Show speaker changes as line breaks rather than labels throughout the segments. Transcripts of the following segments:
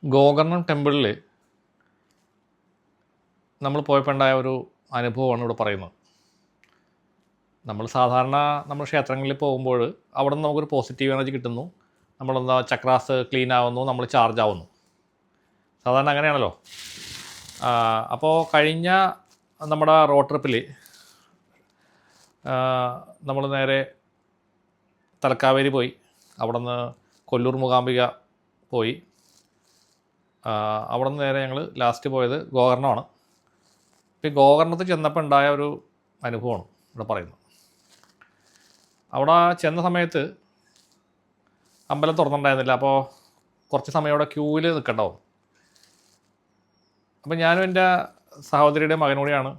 ഗോകർണം ടെമ്പിളിൽ നമ്മൾ പോയപ്പോൾ ഉണ്ടായ ഒരു അനുഭവമാണ് ഇവിടെ പറയുന്നത്. നമ്മൾ സാധാരണ നമ്മൾ ക്ഷേത്രങ്ങളിൽ പോകുമ്പോൾ അവിടെ നിന്ന് നമുക്കൊരു പോസിറ്റീവ് എനർജി കിട്ടുന്നു, നമ്മളെന്താ ചക്രാസ് ക്ലീൻ ആവുന്നു, നമ്മൾ ചാർജ് ആവുന്നു. സാധാരണ അങ്ങനെയാണല്ലോ. അപ്പോൾ കഴിഞ്ഞ നമ്മുടെ റോഡ് ട്രിപ്പിൽ നമ്മൾ നേരെ തലക്കാവേരി പോയി, അവിടെ നിന്ന് കൊല്ലൂർ മൂകാംബിക പോയി, അവിടെ നിന്ന് നേരെ ഞങ്ങൾ ലാസ്റ്റ് പോയത് ഗോകർണമാണ്. ഇപ്പോൾ ഈ ഗോകർണത്തിൽ ചെന്നപ്പോൾ ഉണ്ടായ ഒരു അനുഭവമാണ് ഇവിടെ പറയുന്നത്. അവിടെ ചെന്ന സമയത്ത് അമ്പലം തുറന്നിട്ടുണ്ടായിരുന്നില്ല, അപ്പോൾ കുറച്ച് സമയം അവിടെ ക്യൂവിൽ നിൽക്കണ്ടാവും. അപ്പോൾ ഞാനും എൻ്റെ സഹോദരിയുടെ മകനോടെയാണ്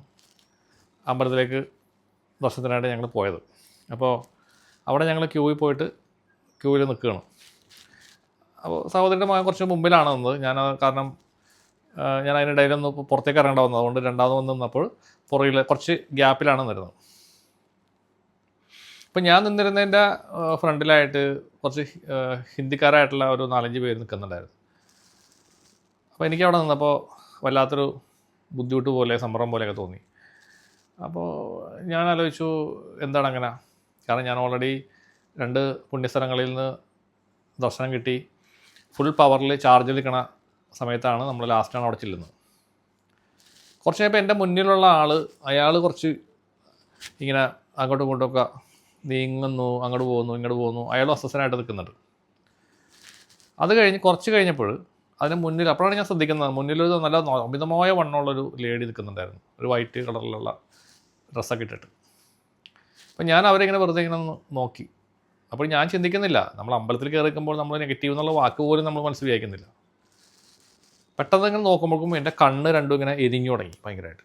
അമ്പലത്തിലേക്ക് ദർശനത്തിനായിട്ട് ഞങ്ങൾ പോയത്. അപ്പോൾ അവിടെ ഞങ്ങൾ ക്യൂവിൽ പോയിട്ട് ക്യൂവിൽ നിൽക്കുകയാണ്. അപ്പോൾ സഹോദരിയുടെ മകൻ കുറച്ച് മുമ്പിലാണ് നിന്നത്. കാരണം ഞാൻ അതിനിടയിലൊന്ന് പുറത്തേക്ക് ഇറങ്ങേണ്ട വന്നത്, അതുകൊണ്ട് രണ്ടാമത് വന്ന് നിന്നപ്പോൾ പുറകിൽ കുറച്ച് ഗ്യാപ്പിലാണ് നിന്നിരുന്നത്. അപ്പം ഞാൻ നിന്നിരുന്നതിൻ്റെ ഫ്രണ്ടിലായിട്ട് കുറച്ച് ഹിന്ദിക്കാരായിട്ടുള്ള ഒരു 4-5 പേര് നിൽക്കുന്നുണ്ടായിരുന്നു. അപ്പോൾ എനിക്ക് അവിടെ നിന്നപ്പോൾ വല്ലാത്തൊരു ബുദ്ധിമുട്ട് പോലെ, സമ്മർദ്ദം പോലെയൊക്കെ തോന്നി. അപ്പോൾ ഞാൻ ആലോചിച്ചു, എന്താണ് അങ്ങനെ? കാരണം ഞാൻ ഓൾറെഡി 2 പുണ്യസ്ഥലങ്ങളിൽ നിന്ന് ദർശനം കിട്ടി, ഫുൾ പവറിൽ ചാർജ് നിൽക്കണ സമയത്താണ് നമ്മൾ ലാസ്റ്റാണ് അവിടെ ചെല്ലുന്നത്. കുറച്ച് കഴിയുമ്പോൾ എൻ്റെ മുന്നിലുള്ള അയാൾ കുറച്ച് ഇങ്ങനെ അങ്ങോട്ടും ഇങ്ങോട്ടുമൊക്കെ നീങ്ങുന്നു, അങ്ങോട്ട് പോകുന്നു, ഇങ്ങോട്ട് പോകുന്നു, അയാൾ അസ്വസ്ഥനായിട്ട് നിൽക്കുന്നുണ്ട്. അത് കഴിഞ്ഞ് കുറച്ച് കഴിഞ്ഞപ്പോൾ അതിന് മുന്നിൽ, അപ്പോഴാണ് ഞാൻ ശ്രദ്ധിക്കുന്നത്, മുന്നിലൊരു നല്ല അമിതമായ വണ്ണമുള്ളൊരു ലേഡി നിൽക്കുന്നുണ്ടായിരുന്നു, ഒരു വൈറ്റ് കളറിലുള്ള ഡ്രസ്സൊക്കെ ഇട്ടിട്ട്. അപ്പം ഞാൻ അവരിങ്ങനെ വെറുതെ ഇങ്ങനെ നോക്കി. അപ്പോൾ ഞാൻ ചിന്തിക്കുന്നില്ല, നമ്മൾ അമ്പലത്തിൽ കയറി നിൽക്കുമ്പോൾ നമ്മൾ നെഗറ്റീവ് എന്നുള്ള വാക്ക് പോലും നമ്മൾ മനസ്സിൽ വിചാരിക്കുന്നില്ല. പെട്ടെന്ന് ഇങ്ങനെ നോക്കുമ്പോഴേക്കും എൻ്റെ കണ്ണ് രണ്ടും ഇങ്ങനെ എരിഞ്ഞു തുടങ്ങി ഭയങ്കരമായിട്ട്.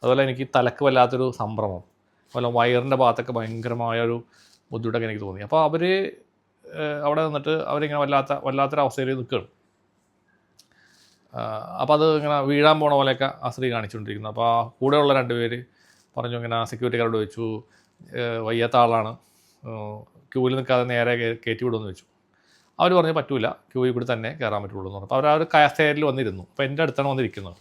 അതുപോലെ എനിക്ക് തലക്ക് വല്ലാത്തൊരു സംഭ്രമം, അതുപോലെ വയറിൻ്റെ ഭാഗത്തൊക്കെ ഭയങ്കരമായൊരു ബുദ്ധിമുട്ടൊക്കെ എനിക്ക് തോന്നി. അപ്പോൾ അവർ അവിടെ നിന്നിട്ട് അവരിങ്ങനെ വല്ലാത്തൊരവസ്ഥയിൽ നിൽക്കുകയാണ്. അപ്പോൾ അത് ഇങ്ങനെ വീഴാൻ പോണ പോലെയൊക്കെ ആ സ്ത്രീ കാണിച്ചുകൊണ്ടിരിക്കുന്നു. അപ്പോൾ ആ കൂടെയുള്ള 2 പേര് പറഞ്ഞു, ഇങ്ങനെ സെക്യൂരിറ്റിക്കാരോട് ചോദിച്ചു, വയ്യാത്ത ആളാണ്, ക്യൂവിൽ നിൽക്കാതെ നേരെ കയറ്റി വിടുമെന്ന് ചോദിച്ചു. അവർ പറഞ്ഞു പറ്റൂല, ക്യൂവിൽ കൂടി തന്നെ കയറാൻ പറ്റുള്ളൂ എന്ന് പറഞ്ഞു. അപ്പോൾ അവർ ആ ഒരു കസേരയിൽ വന്നിരുന്നു. അപ്പോൾ എൻ്റെ അടുത്താണ് വന്നിരിക്കുന്നത്.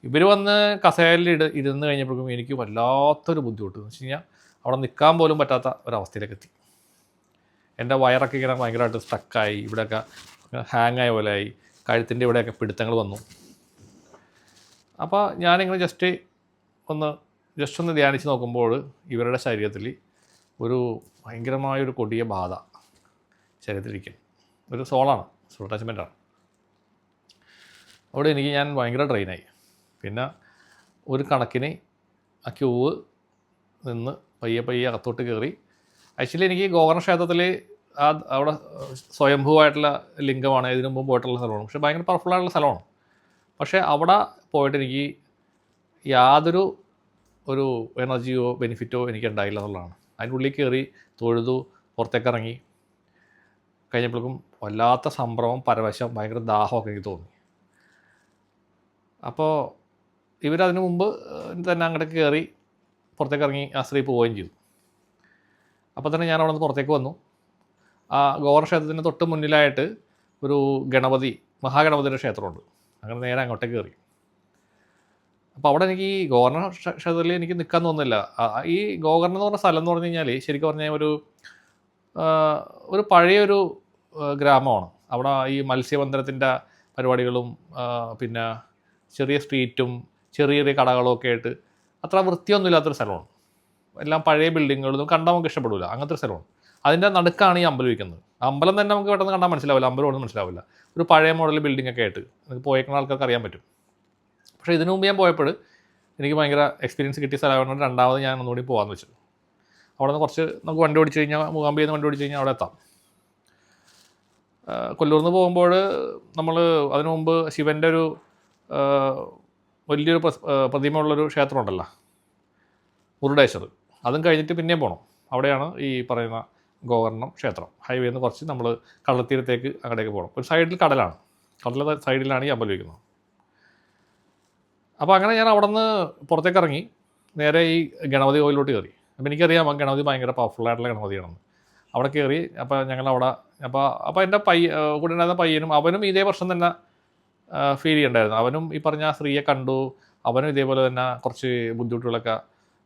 ഇവർ വന്ന് കസേരയിൽ ഇരുന്ന് കഴിഞ്ഞപ്പോഴേക്കും എനിക്ക് വല്ലാത്തൊരു ബുദ്ധിമുട്ട് എന്ന് വെച്ച് കഴിഞ്ഞാൽ അവിടെ നിൽക്കാൻ പോലും പറ്റാത്ത ഒരവസ്ഥയിലേക്ക് എത്തി. എൻ്റെ വയറൊക്കെ ഇങ്ങനെ ഭയങ്കരമായിട്ട് സ്റ്റക്കായി, ഇവിടെയൊക്കെ ഹാങ്ങായ പോലെയായി, കഴുത്തിൻ്റെ ഇവിടെയൊക്കെ പിടുത്തങ്ങൾ വന്നു. അപ്പോൾ ഞാനിങ്ങനെ ജസ്റ്റ് ഒന്ന് ധ്യാനിച്ച് നോക്കുമ്പോൾ ഇവരുടെ ശരീരത്തിൽ ഒരു ഭയങ്കരമായൊരു കൊടിയ ബാധ ശരീരത്തിലിരിക്കുന്നു. ഒരു സോൾ അറ്റാച്ച്മെൻറ്റാണ്. അവിടെ ഞാൻ ഭയങ്കര ഡ്രെയിനായി. പിന്നെ ഒരു കണക്കിന് ആ ക്യൂവ് നിന്ന് പയ്യെ അകത്തോട്ട് കയറി. ആക്ച്വലി എനിക്ക് ഗോകർണ ക്ഷേത്രത്തിൽ അവിടെ സ്വയംഭൂവായിട്ടുള്ള ലിംഗമാണ്, ഇതിനു മുമ്പ് പോയിട്ടുള്ള സ്ഥലമാണ്. പക്ഷേ ഭയങ്കര പവർഫുള്ളായിട്ടുള്ള സ്ഥലമാണ്. പക്ഷേ അവിടെ പോയിട്ട് എനിക്ക് യാതൊരു എനർജിയോ ബെനിഫിറ്റോ എനിക്ക് ഉണ്ടായില്ല എന്നുള്ളതാണ്. അതിൻ്റെ ഉള്ളിൽ കയറി തൊഴുതു, പുറത്തേക്ക് ഇറങ്ങി കഴിഞ്ഞപ്പോഴേക്കും വല്ലാത്ത സംഭ്രമം, പരവശം, ഭയങ്കര ദാഹമൊക്കെ എനിക്ക് തോന്നി. അപ്പോൾ ഇവരതിന് മുമ്പ് തന്നെ അങ്ങോട്ട് കയറി പുറത്തേക്ക് ഇറങ്ങി ആ സ്ത്രീ പോവുകയും ചെയ്തു. അപ്പോൾ തന്നെ ഞാൻ അവിടെ നിന്ന് പുറത്തേക്ക് വന്നു. ആ ഗോകർണ ക്ഷേത്രത്തിൻ്റെ തൊട്ട് മുന്നിലായിട്ട് ഒരു മഹാഗണപതിയുടെ ക്ഷേത്രമുണ്ട്. അങ്ങനെ നേരെ അങ്ങോട്ടേക്ക് കയറി. അപ്പോൾ അവിടെ എനിക്ക് ഈ ഗോകർണ ക്ഷേത്രത്തിൽ എനിക്ക് നിൽക്കാൻ തോന്നുന്നില്ല. ഈ ഗോകർണം എന്ന് പറഞ്ഞ സ്ഥലം എന്ന് പറഞ്ഞു കഴിഞ്ഞാൽ ശരിക്കും പറഞ്ഞാൽ ഒരു പഴയൊരു ഗ്രാമമാണ്. അവിടെ ഈ മത്സ്യബന്ധനത്തിൻ്റെ പരിപാടികളും പിന്നെ ചെറിയ സ്ട്രീറ്റും ചെറിയ കടകളും ഒക്കെ ആയിട്ട് അത്ര വൃത്തിയൊന്നുമില്ലാത്തൊരു സ്ഥലമാണ്. എല്ലാം പഴയ ബിൽഡിങ്ങുകളൊന്നും കണ്ടാൽ നമുക്ക് ഇഷ്ടപ്പെടില്ല, അങ്ങനത്തെ ഒരു സ്ഥലമാണ്. അതിൻ്റെ നടുക്കാണ് ഈ അമ്പലം ഇരിക്കുന്നത്. അമ്പലം തന്നെ നമുക്ക് പെട്ടെന്ന് കണ്ടാൽ മനസ്സിലാവില്ല, അമ്പലമൊന്നും മനസ്സിലാവില്ല. ഒരു പഴയ മോഡൽ ബിൽഡിംഗ് ഒക്കെ ആയിട്ട് നമുക്ക് പോയേക്കുന്ന ആൾക്കാർക്ക് അറിയാൻ പറ്റും. പക്ഷേ ഇതിനു മുമ്പ് ഞാൻ പോയപ്പോൾ എനിക്ക് ഭയങ്കര എക്സ്പീരിയൻസ് കിട്ടിയ സ്ഥലമായതുകൊണ്ട് രണ്ടാമത് ഞാൻ ഒന്നുകൂടി പോകാമെന്ന് വെച്ചു. അവിടെ നിന്ന് കുറച്ച് നമുക്ക് വണ്ടി ഓടിച്ച് കഴിഞ്ഞാൽ, മൂകാംബികയിൽ നിന്ന് വണ്ടി ഓടിച്ച് കഴിഞ്ഞാൽ അവിടെ എത്താം. കൊല്ലൂരിൽ നിന്ന് പോകുമ്പോൾ നമ്മൾ അതിനു മുമ്പ് ശിവൻ്റെ ഒരു വലിയൊരു പ്രതിമയുള്ളൊരു ക്ഷേത്രമുണ്ടല്ലോ, മുരുടേശ്വർ, അതും കഴിഞ്ഞിട്ട് പിന്നെയും പോകണം. അവിടെയാണ് ഈ പറയുന്ന ഗോകർണം ക്ഷേത്രം. ഹൈവേയിൽ നിന്ന് കുറച്ച് നമ്മൾ കടൽത്തീരത്തേക്ക് അങ്ങോട്ടേക്ക് പോകണം. ഒരു സൈഡിൽ കടലാണ്, കടലിൻ്റെ സൈഡിലാണ് ഈ അമ്പലം വയ്ക്കുന്നത്. അപ്പോൾ അങ്ങനെ ഞാൻ അവിടെ നിന്ന് പുറത്തേക്ക് ഇറങ്ങി നേരെ ഈ ഗണപതി കോവിലോട്ട് കയറി. അപ്പോൾ എനിക്കറിയാം ആ ഗണപതി ഭയങ്കര പവർഫുള്ളായിട്ടുള്ള ഗണപതിയാണെന്ന്. അവിടെ കയറി. അപ്പോൾ ഞങ്ങളവിടെ അപ്പോൾ എൻ്റെ കൂടെ ഉണ്ടായിരുന്ന പയ്യനും അവനും ഇതേ പ്രശ്നം തന്നെ ഫീൽ ചെയ്യണ്ടായിരുന്നു. അവനും ഈ പറഞ്ഞ സ്ത്രീയെ കണ്ടു. അവനും ഇതേപോലെ തന്നെ കുറച്ച് ബുദ്ധിമുട്ടുകളൊക്കെ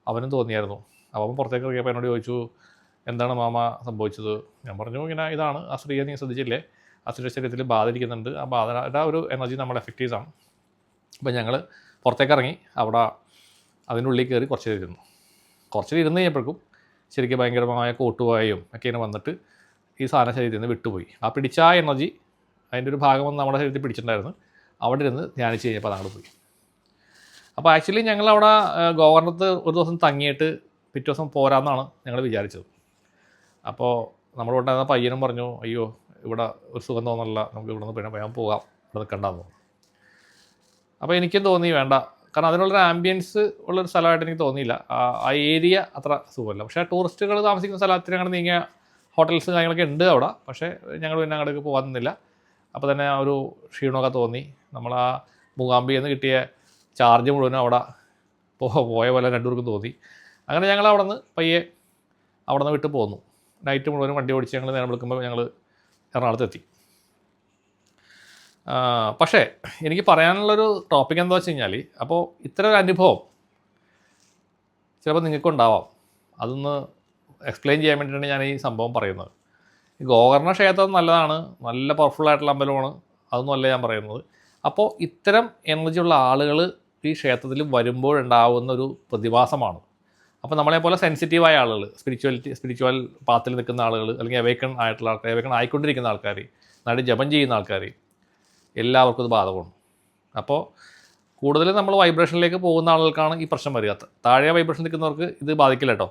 അവനും തോന്നിയായിരുന്നു. അവൻ പുറത്തേക്ക് ഇറങ്ങിയപ്പോൾ എന്നോട് ചോദിച്ചു, എന്താണ് മാമ സംഭവിച്ചത്? ഞാൻ പറഞ്ഞു, ഇങ്ങനെ ഇതാണ്, ആ സ്ത്രീയെ നീ ശ്രദ്ധിച്ചില്ലേ, ആ സ്ത്രീയുടെ ശരീരത്തിൽ ബാധിക്കുന്നുണ്ട്, ആ ബാധയുടെ ഒരു എനർജി നമ്മൾ എഫക്റ്റീവാണ്. അപ്പോൾ ഞങ്ങൾ പുറത്തേക്ക് ഇറങ്ങി അവിടെ അതിനുള്ളിൽ കയറി കുറച്ച് ഇരുന്ന് കഴിഞ്ഞപ്പോഴേക്കും ശരിക്കും ഭയങ്കരമായ കോട്ടുവായും ഒക്കെ ഇങ്ങനെ വന്നിട്ട് ഈ സാധനം ശരീരത്തിൽ നിന്ന് വിട്ടുപോയി. ആ പിടിച്ച ആ എനർജി അതിൻ്റെ ഒരു ഭാഗം വന്ന് നമ്മുടെ ശരീരത്തിൽ പിടിച്ചിട്ടുണ്ടായിരുന്നു. അവിടെ ഇരുന്ന് ധ്യാനിച്ച് കഴിഞ്ഞപ്പോൾ അതങ്ങോട്ട് പോയി. അപ്പോൾ ആക്ച്വലി ഞങ്ങളവിടെ ഗോകർണത്ത് ഒരു ദിവസം തങ്ങിയിട്ട് പിറ്റേ ദിവസം പോരാമെന്നാണ് ഞങ്ങൾ വിചാരിച്ചത്. അപ്പോൾ നമ്മുടെ ഉണ്ടായിരുന്ന പയ്യനും പറഞ്ഞു, അയ്യോ ഇവിടെ ഒരു സുഖം തോന്നല്ല, നമുക്ക് ഇവിടെ നിന്ന് പിന്നെ വേഗം പോകാം, ഇവിടെ നിൽക്കണ്ടെന്ന് തോന്നുന്നു. അപ്പോൾ എനിക്കും തോന്നി വേണ്ട, കാരണം അതിനുള്ളൊരു ആംബിയൻസ് ഉള്ളൊരു സ്ഥലമായിട്ട് എനിക്ക് തോന്നിയില്ല. ആ ഏരിയ അത്ര സുഖമല്ല. പക്ഷേ ടൂറിസ്റ്റുകൾ താമസിക്കുന്ന സ്ഥലത്തിന് അങ്ങനെ നീങ്ങിയ ഹോട്ടൽസ് കാര്യങ്ങളൊക്കെ ഉണ്ട് അവിടെ. പക്ഷേ ഞങ്ങൾ പിന്നെ അങ്ങോട്ടേക്ക് പോകാൻ നിന്നില്ല. അപ്പോൾ തന്നെ ഒരു ക്ഷീണമൊക്കെ തോന്നി. നമ്മൾ ആ മൂകാംബിയിൽ നിന്ന് കിട്ടിയ ചാർജ് മുഴുവനും അവിടെ പോയ പോലെ രണ്ടുപേർക്കും തോന്നി. അങ്ങനെ ഞങ്ങൾ അവിടെ നിന്ന് പയ്യെ അവിടെ നിന്ന് വിട്ട് പോന്നു. നൈറ്റ് മുഴുവനും വണ്ടി ഓടിച്ച് ഞങ്ങൾ നേരം വിളിക്കുമ്പോൾ ഞങ്ങൾ എറണാകുളത്തെത്തി. പക്ഷേ എനിക്ക് പറയാനുള്ളൊരു ടോപ്പിക് എന്താ വെച്ച് കഴിഞ്ഞാൽ, അപ്പോൾ ഇത്തരം ഒരു അനുഭവം ചിലപ്പോൾ നിങ്ങൾക്കുണ്ടാവാം. അതൊന്ന് എക്സ്പ്ലെയിൻ ചെയ്യാൻ വേണ്ടിയിട്ടാണ് ഞാൻ ഈ സംഭവം പറയുന്നത്. ഈ ഗോകർണ ക്ഷേത്രം നല്ലതാണ്, നല്ല പവർഫുള്ളായിട്ടുള്ള അമ്പലമാണ്, അതൊന്നുമല്ല ഞാൻ പറയുന്നത്. അപ്പോൾ ഇത്തരം എനർജിയുള്ള ആളുകൾ ഈ ക്ഷേത്രത്തിൽ വരുമ്പോഴുണ്ടാവുന്നൊരു പ്രതിഭാസമാണ്. അപ്പോൾ നമ്മളെപ്പോലെ സെൻസിറ്റീവായ ആളുകൾ, സ്പിരിച്വൽ പാത്തിൽ നിൽക്കുന്ന ആളുകൾ, അല്ലെങ്കിൽ അവേക്കൺ ആയിട്ടുള്ള ആൾക്കാർ, അവേക്കൺ ആയിക്കൊണ്ടിരിക്കുന്ന ആൾക്കാർ, നന്നായിട്ട് ജപം ചെയ്യുന്ന ആൾക്കാർ, എല്ലാവർക്കും ഇത് ബാധകമാണ്. അപ്പോൾ കൂടുതൽ നമ്മൾ വൈബ്രേഷനിലേക്ക് പോകുന്ന ആളുകൾക്കാണ് ഈ പ്രശ്നം വരിക. താഴെ വൈബ്രേഷൻ നിൽക്കുന്നവർക്ക് ഇത് ബാധിക്കില്ല കേട്ടോ,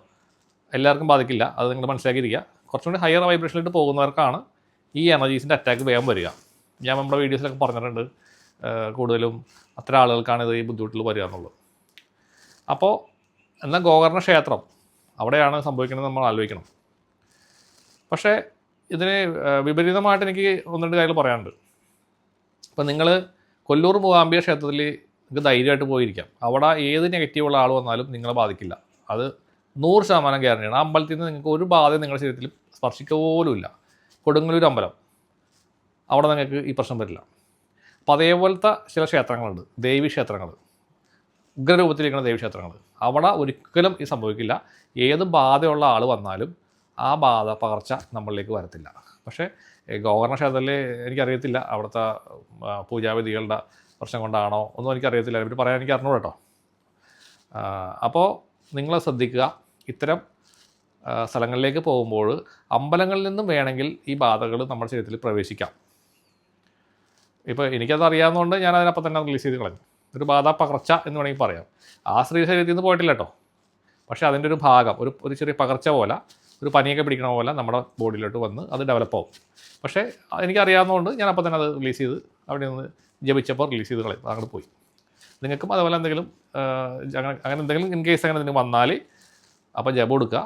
എല്ലാവർക്കും ബാധിക്കില്ല, അത് നിങ്ങൾ മനസ്സിലാക്കിയിരിക്കുക. കുറച്ചും കൂടി ഹയർ വൈബ്രേഷനിലേക്ക് പോകുന്നവർക്കാണ് ഈ എനർജീസിൻ്റെ അറ്റാക്ക് വേഗം വരിക. ഞാൻ നമ്മുടെ വീഡിയോസിലൊക്കെ പറഞ്ഞിട്ടുണ്ട്, കൂടുതലും അത്തരം ആളുകൾക്കാണ് ഇത് ഈ ബുദ്ധിമുട്ടിൽ വരിക എന്നുള്ളത്. അപ്പോൾ എന്നാൽ ഗോകർണ ക്ഷേത്രം അവിടെയാണ് സംഭവിക്കുന്നത് നമ്മൾ ആലോചിക്കണം. പക്ഷേ ഇതിന് വിപരീതമായിട്ട് എനിക്ക് ഒന്ന് രണ്ട് കാര്യങ്ങൾ പറയാനുണ്ട്. ഇപ്പം നിങ്ങൾ കൊല്ലൂർ മൂകാംബിക ക്ഷേത്രത്തിൽ നിങ്ങൾക്ക് ധൈര്യമായിട്ട് പോയിരിക്കാം. അവിടെ ഏത് നെഗറ്റീവുള്ള ആൾ വന്നാലും നിങ്ങളെ ബാധിക്കില്ല, അത് 100% ഗ്യാരണ്ടിയാണ്. ആ അമ്പലത്തിൽ നിന്ന് നിങ്ങൾക്ക് ഒരു ബാധയും നിങ്ങളുടെ ശരീരത്തിൽ സ്പർശിക്കുക പോലുമില്ല. കൊടുങ്ങല്ലൂർ അമ്പലം, അവിടെ നിങ്ങൾക്ക് ഈ പ്രശ്നം വരില്ല. അപ്പോൾ അതേപോലത്തെ ചില ക്ഷേത്രങ്ങളുണ്ട്, ദേവീ ക്ഷേത്രങ്ങൾ, ഉഗ്രരൂപത്തിലിരിക്കുന്ന ദേവീക്ഷേത്രങ്ങൾ, അവിടെ ഒരിക്കലും ഇത് സംഭവിക്കില്ല. ഏത് ബാധയുള്ള ആൾ വന്നാലും ആ ബാധ പകർച്ച നമ്മളിലേക്ക് വരത്തില്ല. പക്ഷേ ഗോകർണ ക്ഷേത്രത്തിൽ എനിക്കറിയത്തില്ല അവിടുത്തെ പൂജാവിധികളുടെ പ്രശ്നം കൊണ്ടാണോ ഒന്നും എനിക്കറിയത്തില്ല, ഇവർ പറയാൻ എനിക്ക് അറിഞ്ഞൂട കേട്ടോ. അപ്പോൾ നിങ്ങൾ ശ്രദ്ധിക്കുക, ഇത്തരം സ്ഥലങ്ങളിലേക്ക് പോകുമ്പോൾ അമ്പലങ്ങളിൽ നിന്നും വേണമെങ്കിൽ ഈ ബാധകൾ നമ്മുടെ ശരീരത്തിൽ പ്രവേശിക്കാം. ഇപ്പോൾ എനിക്കത് അറിയാവുന്നതുകൊണ്ട് ഞാൻ അതിനപ്പം തന്നെ റിലീസ് ചെയ്ത് കളഞ്ഞു. ഒരു ബാധ പകർച്ച എന്ന് വേണമെങ്കിൽ പറയാം. ആ സ്ത്രീ ശരീരത്തിൽ നിന്ന് പോയിട്ടില്ല കേട്ടോ, പക്ഷേ അതിൻ്റെ ഒരു ഭാഗം, ഒരു ചെറിയ പകർച്ച പോലെ, ഒരു പനിയൊക്കെ പിടിക്കണ പോലെ നമ്മുടെ ബോഡിയിലോട്ട് വന്ന് അത് ഡെവലപ്പ് ആവും. പക്ഷേ എനിക്കറിയാവുന്നതുകൊണ്ട് ഞാൻ അപ്പം തന്നെ അത് റിലീസ് ചെയ്ത് അവിടെ നിന്ന് ജപിച്ചപ്പോൾ റിലീസ് ചെയ്ത് കളയും, അങ്ങോട്ട് പോയി. നിങ്ങൾക്കും അതുപോലെ എന്തെങ്കിലും അങ്ങനെ എന്തെങ്കിലും ഇൻ കേസ് അങ്ങനെ എന്തെങ്കിലും വന്നാൽ അപ്പം ജപം എടുക്കുക,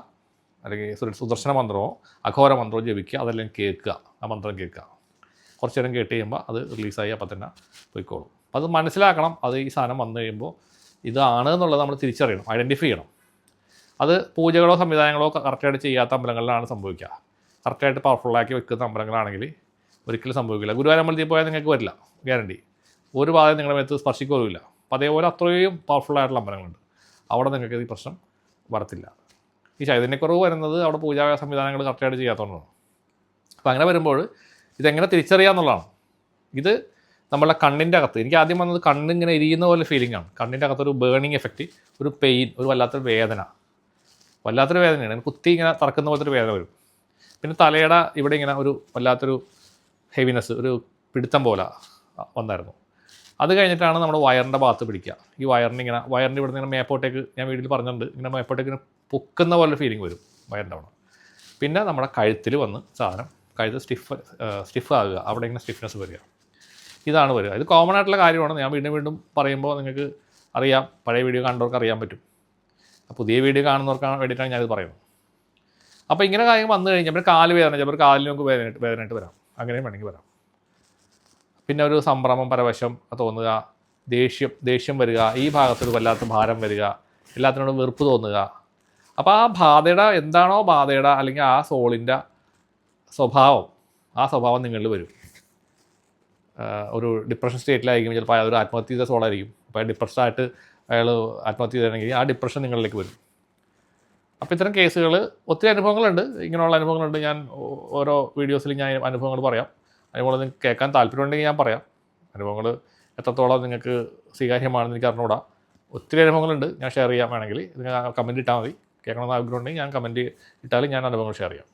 അല്ലെങ്കിൽ സുദർശന മന്ത്രമോ അഘോര മന്ത്രമോ ജപിക്കുക, അതെല്ലാം കേൾക്കുക, ആ മന്ത്രം കേൾക്കുക. കുറച്ച് നേരം കേട്ട് കഴിയുമ്പോൾ അത് റിലീസായി അപ്പം തന്നെ പോയിക്കോളും. അപ്പോൾ അത് മനസ്സിലാക്കണം, അത് ഈ സാധനം വന്നു കഴിയുമ്പോൾ ഇതാണ് എന്നുള്ളത് നമ്മൾ തിരിച്ചറിയണം, ഐഡൻറ്റിഫൈ ചെയ്യണം. അത് പൂജകളോ സംവിധാനങ്ങളോ കറക്റ്റായിട്ട് ചെയ്യാത്ത അമ്പലങ്ങളിലാണ് സംഭവിക്കുക. കറക്റ്റായിട്ട് പവർഫുള്ളാക്കി വെക്കുന്ന അമ്പലങ്ങളാണെങ്കിൽ ഒരിക്കലും സംഭവിക്കില്ല. ഗുരുവായൂർ അമ്പലത്തിൽ പോയാൽ നിങ്ങൾക്ക് വരില്ല, ഗ്യാരണ്ടി. ഒരു ബാധയും നിങ്ങളുടെ മേത്ത് സ്പർശിക്കുകയില്ല. അപ്പോൾ അതേപോലെ അത്രയും പവർഫുള്ളായിട്ടുള്ള അമ്പലങ്ങളുണ്ട്, അവിടെ നിങ്ങൾക്ക് ഈ പ്രശ്നം വരത്തില്ല. ഈ ചൈതന്യക്കുറവ് വരുന്നത് അവിടെ പൂജാ സംവിധാനങ്ങൾ കറക്റ്റായിട്ട് ചെയ്യാത്തതുകൊണ്ടാണ്. അപ്പോൾ അങ്ങനെ വരുമ്പോൾ ഇതെങ്ങനെ തിരിച്ചറിയാമെന്നുള്ളതാണ്. ഇത് നമ്മളെ കണ്ണിൻ്റെ അകത്ത്, എനിക്ക് ആദ്യം വന്നത് കണ്ണിങ്ങനെ എരിയുന്ന പോലെ ഫീലിംഗ് ആണ്. കണ്ണിൻ്റെ അകത്തൊരു ബേണിങ് എഫക്റ്റ്, ഒരു പെയിൻ, ഒരു വല്ലാത്തൊരു വേദന, വല്ലാത്തൊരു വേദനയാണ്. കുത്തി ഇങ്ങനെ തറക്കുന്ന പോലത്തെ ഒരു വേദന വരും. പിന്നെ തലയുടെ ഇവിടെ ഇങ്ങനെ ഒരു വല്ലാത്തൊരു ഹെവിനെസ്, ഒരു പിടുത്തം പോലെ വന്നായിരുന്നു. അത് കഴിഞ്ഞിട്ടാണ് നമ്മുടെ വയറിൻ്റെ ഭാഗത്ത് പിടിക്കുക. ഈ വയറിൻ്റെ ഇവിടെ നിന്ന് മേപ്പോട്ടേക്ക്, ഞാൻ വീട്ടിൽ പറഞ്ഞിട്ടുണ്ട്, ഇങ്ങനെ മേപ്പോട്ടേക്ക് ഇങ്ങനെ പൊക്കുന്ന പോലെ ഫീലിംഗ് വരും വയറിൻ്റെ അവിടെ. പിന്നെ നമ്മുടെ കഴുത്തിൽ വന്ന് സാധനം, കഴുത്ത് സ്റ്റിഫ് ആകുക, അവിടെ ഇങ്ങനെ സ്റ്റിഫ്നെസ് വരിക, ഇതാണ് വരിക. ഇത് കോമൺ ആയിട്ടുള്ള കാര്യമാണ്. ഞാൻ വീണ്ടും പറയുമ്പോൾ നിങ്ങൾക്ക് അറിയാം, പഴയ വീഡിയോ കാണുന്നവർക്ക് അറിയാൻ പറ്റും. പുതിയ വീഡിയോ കാണുന്നവർക്കാണ് വേണ്ടിയിട്ടാണ് ഞാനിത് പറയുന്നത്. അപ്പോൾ ഇങ്ങനെ കാര്യങ്ങൾ വന്നു കഴിഞ്ഞാൽ പിന്നെ കാല് വേദന, ചിലപ്പോൾ കാലിന് നമുക്ക് വേദനയായിട്ട് വരാം, അങ്ങനെയും വേണമെങ്കിൽ വരാം. പിന്നെ ഒരു സംഭ്രമം, പരവശം തോന്നുക, ദേഷ്യം വരിക, ഈ ഭാഗത്തൊരു വല്ലാത്ത ഭാരം വരിക, എല്ലാത്തിനോടും വെറുപ്പ് തോന്നുക. അപ്പോൾ ആ ബാധയുടെ എന്താണോ ബാധയുടെ അല്ലെങ്കിൽ ആ സോളിൻ്റെ സ്വഭാവം, ആ സ്വഭാവം നിങ്ങളിൽ വരും. ഒരു ഡിപ്രഷൻ സ്റ്റേറ്റിലായിരിക്കും, ചിലപ്പോൾ അയാൾ ഒരു ആത്മഹത്യ ചെയ്ത സോളായിരിക്കും. അപ്പോൾ അയാൾ ഡിപ്രസ്ഡായിട്ട് അയാൾ ആത്മഹത്യ ചെയ്തിട്ടുണ്ടെങ്കിൽ ആ ഡിപ്രഷൻ നിങ്ങളിലേക്ക് വരും. അപ്പോൾ ഇത്തരം കേസുകൾ ഒത്തിരി അനുഭവങ്ങളുണ്ട്, ഇങ്ങനെയുള്ള അനുഭവങ്ങളുണ്ട്. ഞാൻ ഓരോ വീഡിയോസിൽ ഞാൻ അനുഭവങ്ങൾ പറയാം. അനുഭവങ്ങൾ നിങ്ങൾക്ക് കേൾക്കാൻ താല്പര്യമുണ്ടെങ്കിൽ ഞാൻ പറയാം. അനുഭവങ്ങൾ എത്രത്തോളം നിങ്ങൾക്ക് സ്വീകാര്യമാണെന്ന് എനിക്ക് അറിഞ്ഞുകൂടാ. ഒത്തിരി അനുഭവങ്ങളുണ്ട്, ഞാൻ ഷെയർ ചെയ്യാൻ വേണമെങ്കിൽ നിങ്ങൾ കമൻറ്റ് ഇട്ടാൽ മതി. കേൾക്കണമെന്ന് ആഗ്രഹമുണ്ടെങ്കിൽ ഞാൻ കമൻറ്റ് ഇട്ടാലും ഞാൻ അനുഭവങ്ങൾ ഷെയർ ചെയ്യാം.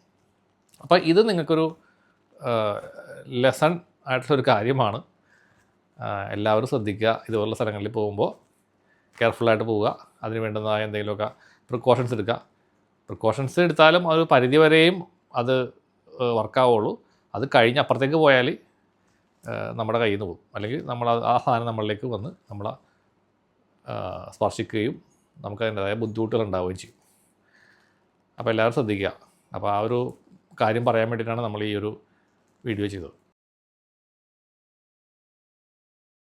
അപ്പോൾ ഇത് നിങ്ങൾക്കൊരു ലെസൺ ആയിട്ടുള്ളൊരു കാര്യമാണ്. എല്ലാവരും ശ്രദ്ധിക്കുക. ഇതുപോലുള്ള സ്ഥലങ്ങളിൽ പോകുമ്പോൾ കെയർഫുള്ളായിട്ട് പോവുക. അതിന് വേണ്ടുന്നതായ എന്തെങ്കിലുമൊക്കെ പ്രിക്കോഷൻസ് എടുക്കുക. പ്രിക്കോഷൻസ് എടുത്താലും അത് പരിധി വരെയും അത് വർക്കാവുള്ളൂ. അത് കഴിഞ്ഞ് അപ്പുറത്തേക്ക് പോയാൽ നമ്മുടെ കയ്യിൽ നിന്ന് പോകും. അല്ലെങ്കിൽ ആ സാധനം നമ്മളിലേക്ക് വന്ന് നമ്മളെ സ്പർശിക്കുകയും നമുക്ക് അതിൻ്റെതായ ബുദ്ധിമുട്ടുകൾ ഉണ്ടാവുകയും ചെയ്യും. അപ്പോൾ എല്ലാവരും ശ്രദ്ധിക്കുക. അപ്പോൾ ആ ഒരു കാര്യം പറയാൻ വേണ്ടിയിട്ടാണ് നമ്മൾ ഈ ഒരു വീഡിയോ ചെയ്തത്.